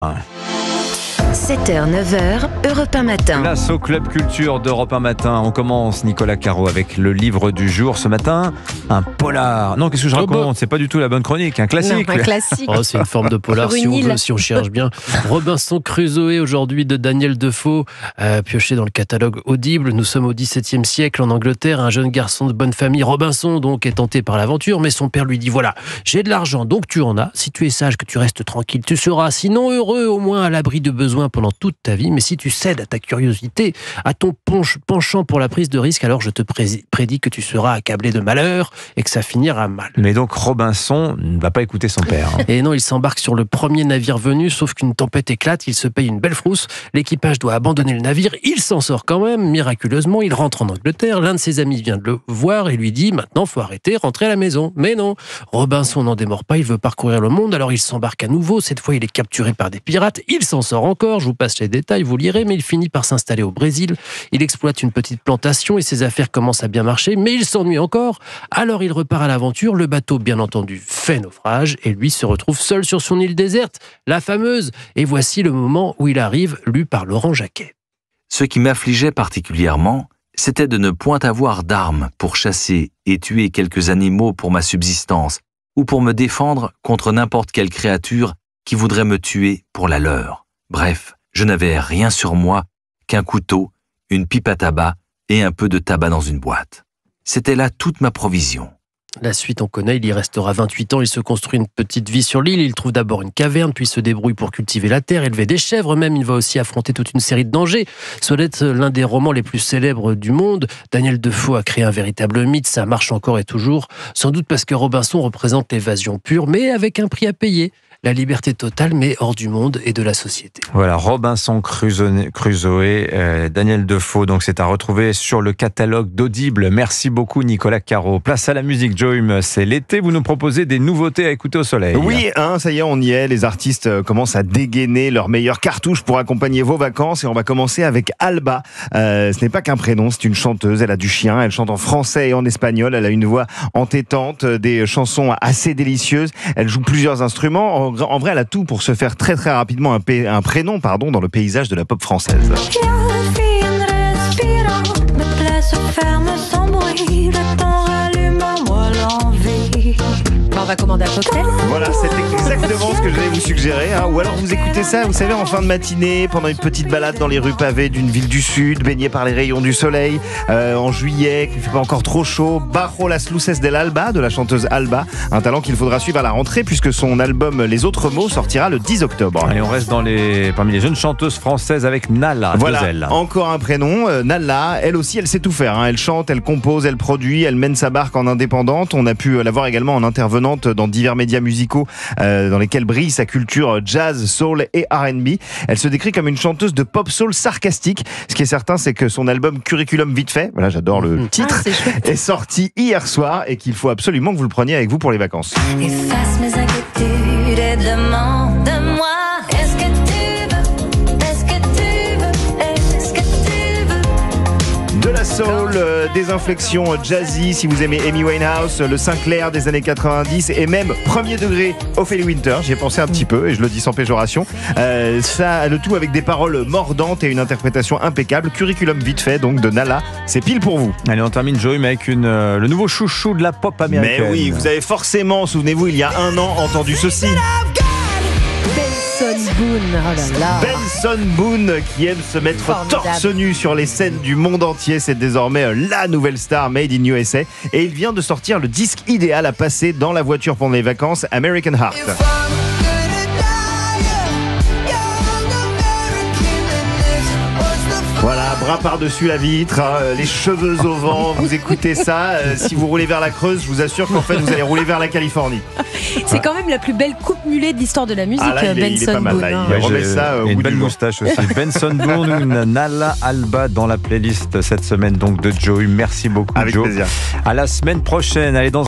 7h, 9h, Europe 1 matin. Place au Club Culture d'Europe 1 matin. On commence, Nicolas Caro, avec le livre du jour. Ce matin, un polar. Non, qu'est-ce que je raconte ? C'est pas du tout la bonne chronique, un classique. Non, un classique. Oh, c'est une forme de polar si on cherche bien. Robinson Crusoe aujourd'hui de Daniel Defoe, pioché dans le catalogue Audible. Nous sommes au XVIIe siècle en Angleterre. Un jeune garçon de bonne famille, Robinson, donc, est tenté par l'aventure, mais son père lui dit voilà, j'ai de l'argent, donc tu en as. Si tu es sage, que tu restes tranquille, tu seras sinon heureux, au moins à l'abri de besoins pendant toute ta vie. Mais si tu cèdes à ta curiosité, à ton penchant pour la prise de risque, alors je te prédis que tu seras accablé de malheur et que ça finira mal. Mais donc Robinson ne va pas écouter son père. Et non, il s'embarque sur le premier navire venu, sauf qu'une tempête éclate, il se paye une belle frousse, l'équipage doit abandonner le navire, il s'en sort quand même, miraculeusement, il rentre en Angleterre, l'un de ses amis vient de le voir et lui dit, maintenant faut arrêter, rentrer à la maison. Mais non, Robinson n'en démord pas, il veut parcourir le monde, alors il s'embarque à nouveau, cette fois il est capturé par des pirates, il s'en sort encore, je vous passe les détails, vous lirez, mais il finit par s'installer au Brésil, il exploite une petite plantation et ses affaires commencent à bien marcher, mais il s'ennuie encore, alors il repart à l'aventure, le bateau bien entendu fait naufrage et lui se retrouve seul sur son île déserte, la fameuse, et voici le moment où il arrive, lu par Laurent Jacquet. Ce qui m'affligeait particulièrement, c'était de ne point avoir d'armes pour chasser et tuer quelques animaux pour ma subsistance, ou pour me défendre contre n'importe quelle créature qui voudrait me tuer pour la leur. Bref, je n'avais rien sur moi qu'un couteau, une pipe à tabac et un peu de tabac dans une boîte. C'était là toute ma provision. La suite, on connaît, il y restera 28 ans, il se construit une petite vie sur l'île, il trouve d'abord une caverne, puis se débrouille pour cultiver la terre, élever des chèvres même, il va aussi affronter toute une série de dangers. Ce doit être l'un des romans les plus célèbres du monde. Daniel Defoe a créé un véritable mythe, ça marche encore et toujours, sans doute parce que Robinson représente l'évasion pure, mais avec un prix à payer. La liberté totale, mais hors du monde et de la société. Voilà, Robinson Crusoe, Daniel Defoe, donc c'est à retrouver sur le catalogue d'Audible. Merci beaucoup Nicolas Caro. Place à la musique, Joim, c'est l'été, vous nous proposez des nouveautés à écouter au soleil. Oui, ça y est, on y est, les artistes commencent à dégainer leurs meilleures cartouches pour accompagner vos vacances et on va commencer avec Alba. Ce n'est pas qu'un prénom, c'est une chanteuse, elle a du chien, elle chante en français et en espagnol, elle a une voix entêtante, des chansons assez délicieuses, elle joue plusieurs instruments. En vrai, elle a tout pour se faire très très rapidement un prénom dans le paysage de la pop française. On va commander un cocktail. Voilà, c'est exactement ce que j'allais vous suggérer. Ou alors vous écoutez ça, vous savez, en fin de matinée, pendant une petite balade dans les rues pavées d'une ville du Sud, baignée par les rayons du soleil, en juillet, qu'il ne fait pas encore trop chaud. Bajo las luces del Alba, de la chanteuse Alba, un talent qu'il faudra suivre à la rentrée puisque son album Les Autres Mots sortira le 10 octobre. Allez, on reste parmi les jeunes chanteuses françaises avec Nala. Voilà, encore un prénom, Nala, elle aussi, elle sait tout faire. Elle chante, elle compose, elle produit, elle mène sa barque en indépendante. On a pu la voir également en intervenante dans divers médias musicaux dans lesquels brille sa culture jazz, soul et R&B. Elle se décrit comme une chanteuse de pop soul sarcastique. Ce qui est certain, c'est que son album Curriculum Vite Fait, voilà, j'adore le titre, est sorti hier soir et qu'il faut absolument que vous le preniez avec vous pour les vacances. Efface mes inquiétudes et demande-moi, est-ce que tu veux, est-ce que tu veux, est-ce que tu veux. De la soul, des inflexions jazzy si vous aimez Amy Winehouse, le Sinclair des années 90 et même premier degré Ophélie Winter, j'y ai pensé un petit peu et je le dis sans péjoration. Ça, le tout avec des paroles mordantes et une interprétation impeccable. Curriculum Vite Fait donc de Nala, c'est pile pour vous. Allez, on termine Joim avec le nouveau chouchou de la pop américaine. Mais oui, vous avez forcément, souvenez-vous, il y a un an entendu ceci. Benson Boone, oh là là. Benson Boone qui aime se mettre torse nu sur les scènes du monde entier, c'est désormais la nouvelle star made in USA et il vient de sortir le disque idéal à passer dans la voiture pendant les vacances, American Heart. Voilà, bras par-dessus la vitre, les cheveux au vent, vous écoutez ça, si vous roulez vers la Creuse, je vous assure qu'en fait vous allez rouler vers la Californie. C'est quand même la plus belle coupe mulet de l'histoire de la musique, là, il est pas mal, Boone. là, il remet ça au une bout belle du moustache aussi. Benson Boone, Nala Alba dans la playlist cette semaine donc de Joey. Merci beaucoup Avec Joe. plaisir. À la semaine prochaine. Allez, dans